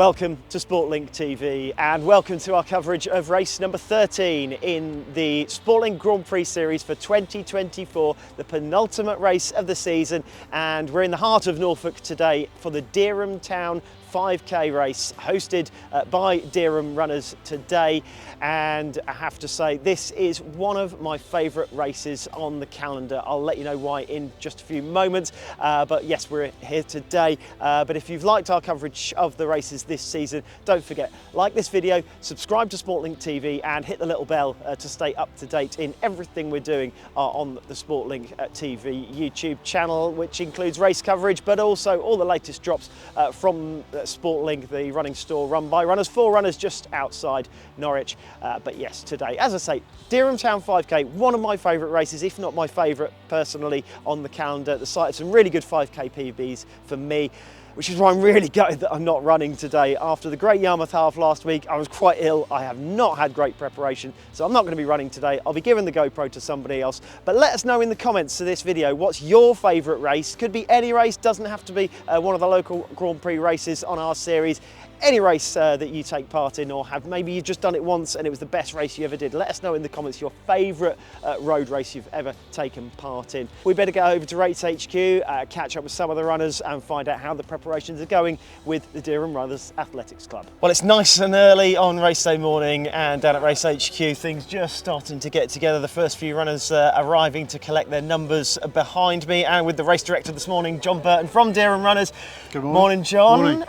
Welcome to Sportlink TV and welcome to our coverage of race number 13 in the Sportlink Grand Prix Series for 2024, the penultimate race of the season, and we're in the heart of Norfolk today for the Dereham Town 5k race hosted by Dereham runners today. And I have to say, this is one of my favourite races on the calendar. I'll let you know why in just a few moments, but yes, we're here today. But if you've liked our coverage of the races this season, don't forget, like this video, subscribe to Sportlink TV and hit the little bell to stay up to date in everything we're doing on the Sportlink TV YouTube channel, which includes race coverage, but also all the latest drops from Sportlink, the running store run by runners for runners just outside Norwich. But yes, today, as I say, Dereham Town 5k, one of my favourite races, if not my favourite personally on the calendar. The site of some really good 5k PBs for me, which is why I'm really gutted that I'm not running today. After the Great Yarmouth Half last week, I was quite ill. I have not had great preparation, so I'm not going to be running today. I'll be giving the GoPro to somebody else. But let us know in the comments to this video, what's your favourite race? Could be any race, doesn't have to be one of the local Grand Prix races on our series. Any race that you take part in, or have maybe you've just done it once and it was the best race you ever did. Let us know in the comments your favourite road race you've ever taken part in. We better go over to Race HQ, catch up with some of the runners and find out how the preparations are going with the Dereham Runners Athletics Club. Well, it's nice and early on race day morning, and down at Race HQ things just starting to get together. The first few runners arriving to collect their numbers behind me, and with the race director this morning, John Burton from Dereham Runners. Good morning. Morning, John. Morning.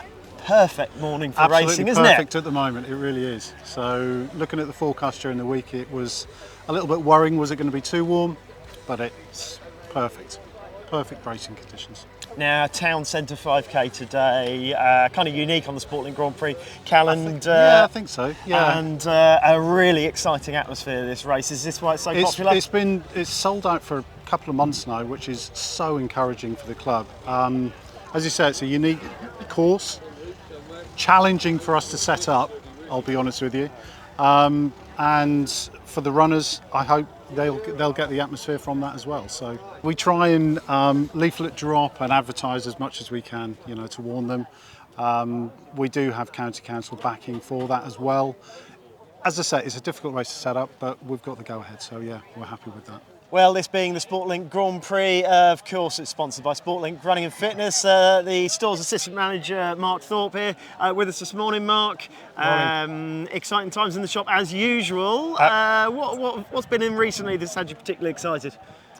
Perfect morning for Absolutely racing, isn't it? Perfect at the moment, it really is. So looking at the forecast during the week, it was a little bit worrying. Was it going to be too warm? But it's perfect. Perfect racing conditions. Now, Town Centre 5k today, kind of unique on the Sportlink Grand Prix calendar. I think so. Yeah, and a really exciting atmosphere this race. Is this why it's so popular? It's sold out for a couple of months now, which is so encouraging for the club. As you say, it's a unique course. Challenging for us to set up, I'll be honest with you, and for the runners, I hope they'll get the atmosphere from that as well. So we try and leaflet drop and advertise as much as we can, you know, to warn them. We do have county council backing for that as well. As I say, it's a difficult race to set up, but we've got the go ahead, so yeah, we're happy with that. Well, this being the Sportlink Grand Prix, of course it's sponsored by Sportlink Running and Fitness. The store's assistant manager, Mark Thorpe, here with us this morning. Mark, exciting times in the shop as usual. What's been in recently that's had you particularly excited?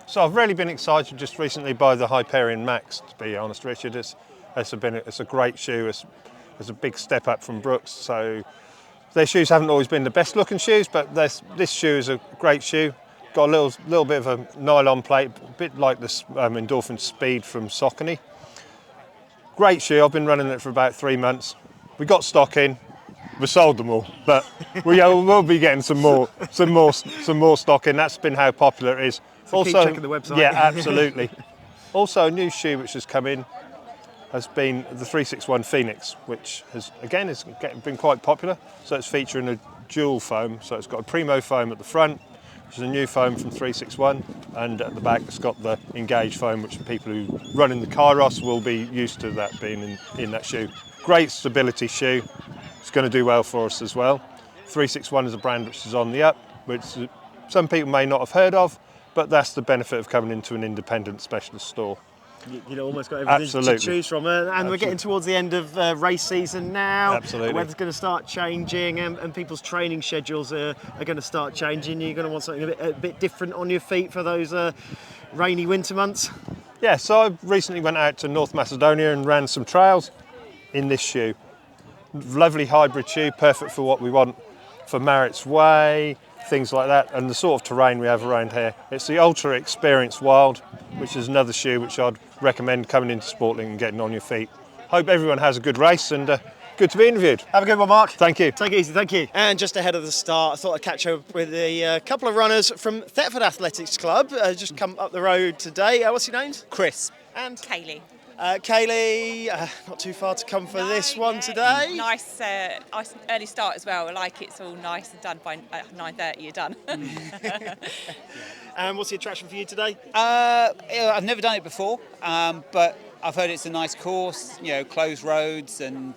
So I've really been excited just recently by the Hyperion Max, to be honest, Richard. It's a great shoe. It's a big step up from Brooks. So their shoes haven't always been the best looking shoes, but this shoe is a great shoe. Got a little bit of a nylon plate, a bit like this Endorphin Speed from Saucony. Great shoe. I've been running it for about 3 months. We got stock in. We sold them all, but we'll be getting some more stock in. That's been how popular it is. So also, keep checking the website. Yeah, absolutely. Also, a new shoe which has come in has been the 361 Phoenix, which has been quite popular. So it's featuring a dual foam. So it's got a Primo foam at the front, which is a new foam from 361, and at the back it's got the Engage foam, which people who run in the Kairos will be used to that being in that shoe. Great stability shoe. It's going to do well for us as well. 361 is a brand which is on the up, which some people may not have heard of, but that's the benefit of coming into an independent specialist store. You know, almost got everything to choose from, and we're getting towards the end of race season now. Absolutely. The weather's going to start changing, and people's training schedules are going to start changing. You're going to want something a bit different on your feet for those rainy winter months. Yeah, so I recently went out to North Macedonia and ran some trails in this shoe. Lovely hybrid shoe, perfect for what we want for Marriotts Way, things like that, and the sort of terrain we have around here. It's the Ultra Experience Wild, which is another shoe which I'd recommend coming into Sportlink and getting on your feet. Hope everyone has a good race, and good to be interviewed. Have a good one, Mark. Thank you. Take it easy, thank you. And just ahead of the start, I thought I'd catch up with a couple of runners from Thetford Athletics Club, just come up the road today. What's your names? Chris. And? Kaylee. Kaylee, not too far to come for this one today. Nice early start as well. I like it's all nice and done by 9:30. You're done. And what's the attraction for you today? I've never done it before, but I've heard it's a nice course, closed roads and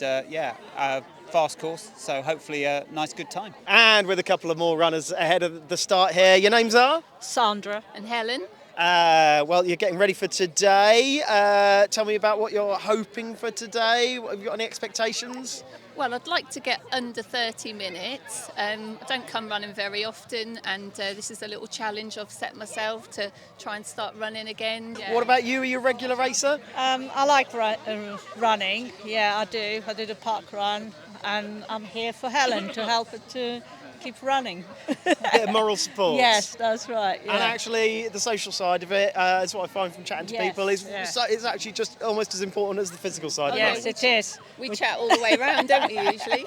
fast course. So hopefully a nice good time. And with a couple of more runners ahead of the start here. Your names are? Sandra and Helen. Well, you're getting ready for today. Tell me about what you're hoping for today. Have you got any expectations? Well, I'd like to get under 30 minutes. I don't come running very often, and this is a little challenge I've set myself to try and start running again. Yeah. What about you? Are you a regular racer? I like running. Yeah, I do. I did a park run, and I'm here for Helen to help her to keep running. Bit of moral support. Yes, that's right. Yeah. And actually, the social side of it, is what I find from chatting to people, is it's actually just almost as important as the physical side of it. Yes, it is. We chat all the way around, don't we, usually?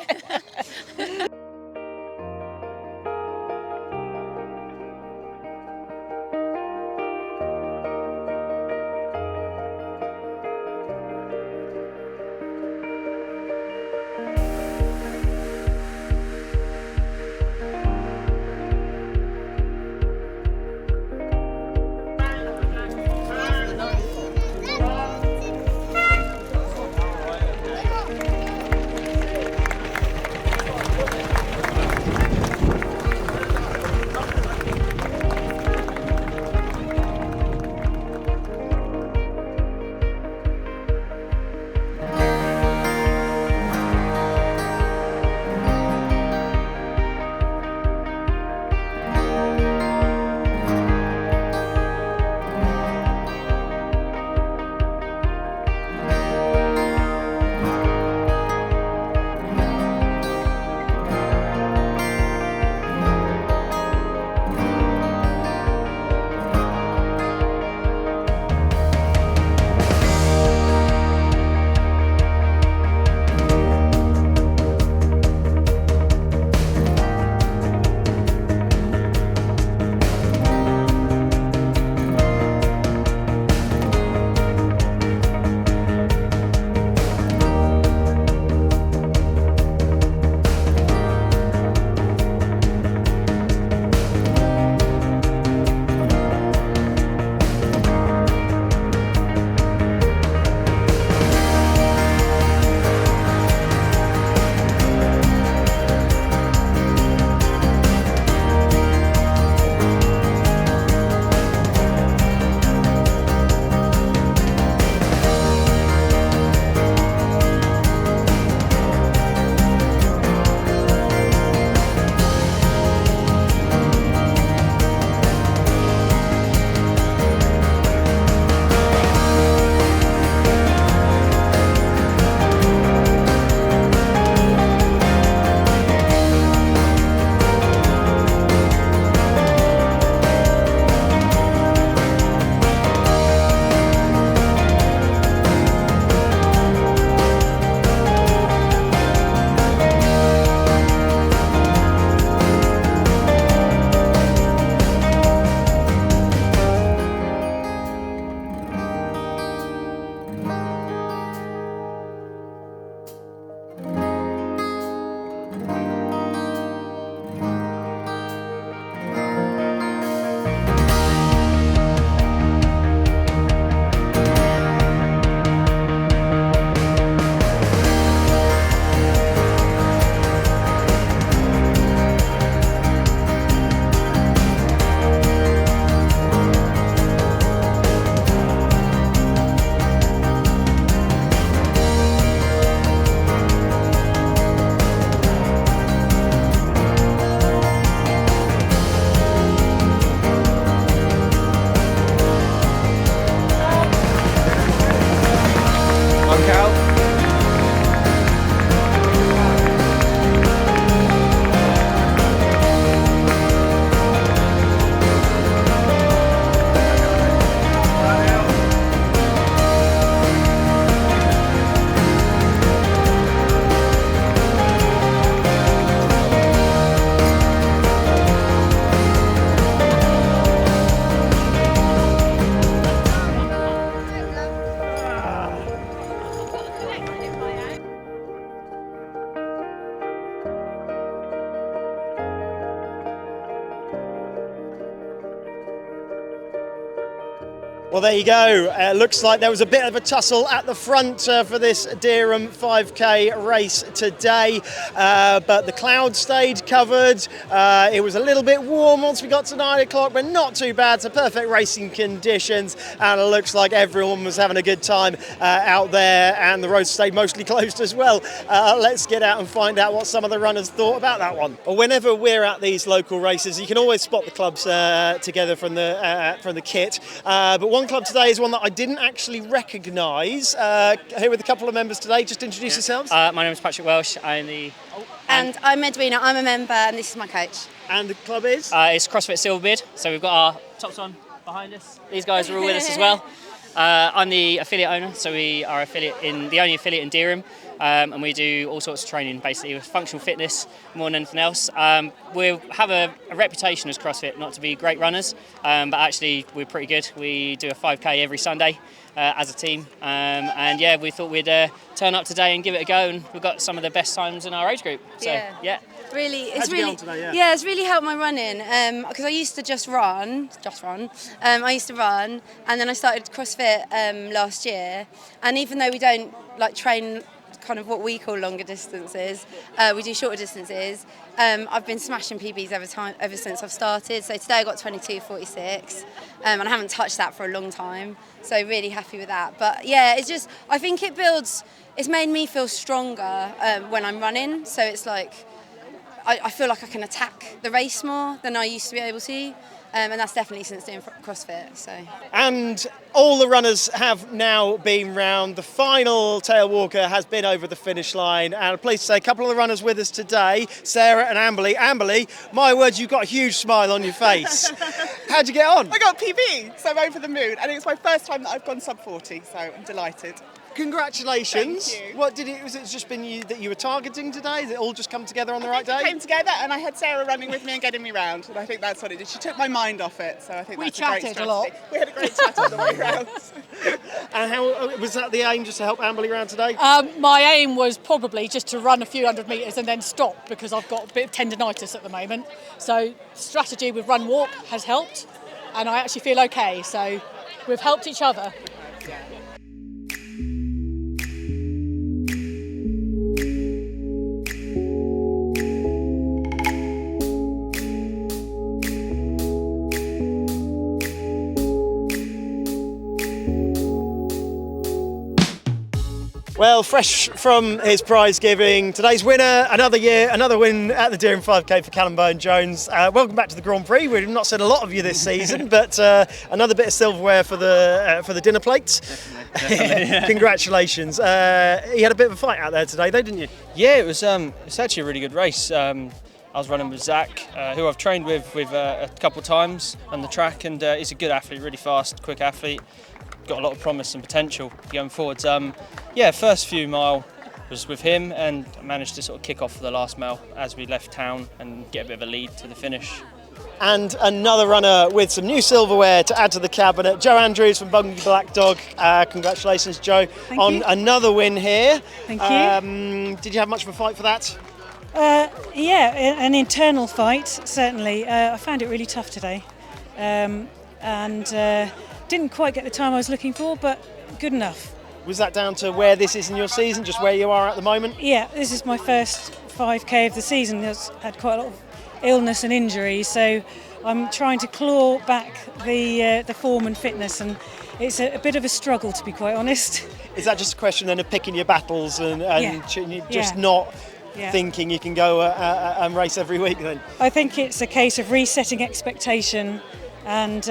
Well, there you go. Looks like there was a bit of a tussle at the front for this Dereham 5k race today, but the clouds stayed covered. It was a little bit warm once we got to 9 o'clock, but not too bad. So perfect racing conditions, and it looks like everyone was having a good time out there, and the roads stayed mostly closed as well. Let's get out and find out what some of the runners thought about that one. Well, whenever we're at these local races, you can always spot the clubs together from the kit, but one club today is one that I didn't actually recognise. Here with a couple of members today. Just introduce yourselves. My name is Patrick Welsh. And I'm Edwina. I'm a member, and this is my coach. And the club is? It's CrossFit Silverbeard. So we've got our tops on behind us. These guys are all with us as well. I'm the affiliate owner, so we are the only affiliate in Dereham, and we do all sorts of training, basically with functional fitness more than anything else. We have a reputation as CrossFit not to be great runners, but actually we're pretty good. We do a 5k every Sunday as a team, and yeah, we thought we'd turn up today and give it a go, and we've got some of the best times in our age group. So yeah. Really, it's really helped my running because I used to just run. I used to run, and then I started CrossFit last year. And even though we don't train kind of what we call longer distances, we do shorter distances. I've been smashing PBs ever since I've started. So today I got 22:46, and I haven't touched that for a long time. So really happy with that. But yeah, I think it's made me feel stronger when I'm running. So it's like, I feel like I can attack the race more than I used to be able to, and that's definitely since doing CrossFit. So. And all the runners have now been round. The final tail walker has been over the finish line, and I'm pleased to say a couple of the runners with us today, Sarah and Amberly. Amberly, my words, you've got a huge smile on your face. How'd you get on? I got PB, so I'm over the moon, and it's my first time that I've gone sub 40, so I'm delighted. Congratulations. Thank you. Was it just been you that you were targeting today? Did it all just come together on the right day? It came together, and I had Sarah running with me and getting me round, and I think that's what it did. She took my mind off it, so I think that's a great strategy. We chatted a lot. We had a great chat on the way round. And how was that the aim, just to help Amberly round today? My aim was probably just to run a few hundred metres and then stop, because I've got a bit of tendinitis at the moment. So strategy with run walk has helped, and I actually feel okay. So we've helped each other. Well, fresh from his prize giving, today's winner, another win at the Dereham 5k for Callum Bowen-Jones. Welcome back to the Grand Prix. We've not seen a lot of you this season, but another bit of silverware for the dinner plates. Definitely. Congratulations. You had a bit of a fight out there today, though, didn't you? Yeah, it's actually a really good race. I was running with Zach, who I've trained with a couple of times on the track, and he's a good athlete, really fast, quick athlete. Got a lot of promise and potential going forwards. First few mile was with him, and I managed to sort of kick off for the last mile as we left town and get a bit of a lead to the finish. And another runner with some new silverware to add to the cabinet, Joe Andrews from Bungay Black Dog. Congratulations, Joe, on another win here. Thank you. Did you have much of a fight for that? An internal fight, certainly. I found it really tough today, and didn't quite get the time I was looking for, but good enough. Was that down to where this is in your season, just where you are at the moment? Yeah, this is my first 5k of the season. I've had quite a lot of illness and injury, so I'm trying to claw back the form and fitness, and it's a bit of a struggle, to be quite honest. Is that just a question then of picking your battles and just not thinking you can go and race every week then? I think it's a case of resetting expectation and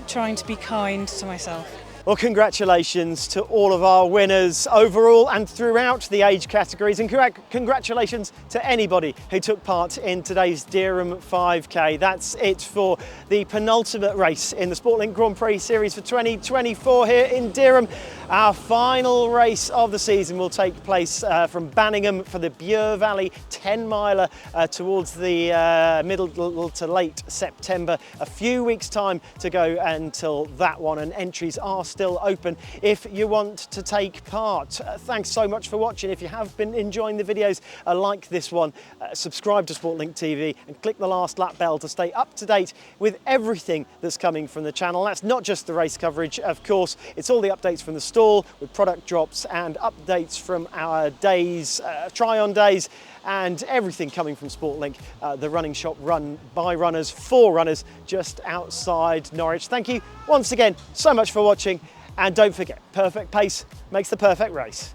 trying to be kind to myself. Well, congratulations to all of our winners overall and throughout the age categories, and congratulations to anybody who took part in today's Dereham 5k. That's it for the penultimate race in the Sportlink Grand Prix Series for 2024 here in Dereham. Our final race of the season will take place from Banningham for the Bure Valley 10-miler towards the middle to late September. A few weeks' time to go until that one, and entries are still open if you want to take part. Thanks so much for watching. If you have been enjoying the videos like this one, subscribe to Sportlink TV and click the last lap bell to stay up to date with everything that's coming from the channel. That's not just the race coverage, of course, it's all the updates from the stall with product drops and updates from our days, try-on days, and everything coming from Sportlink, the running shop run by runners for runners just outside Norwich. Thank you once again so much for watching, and don't forget, perfect pace makes the perfect race.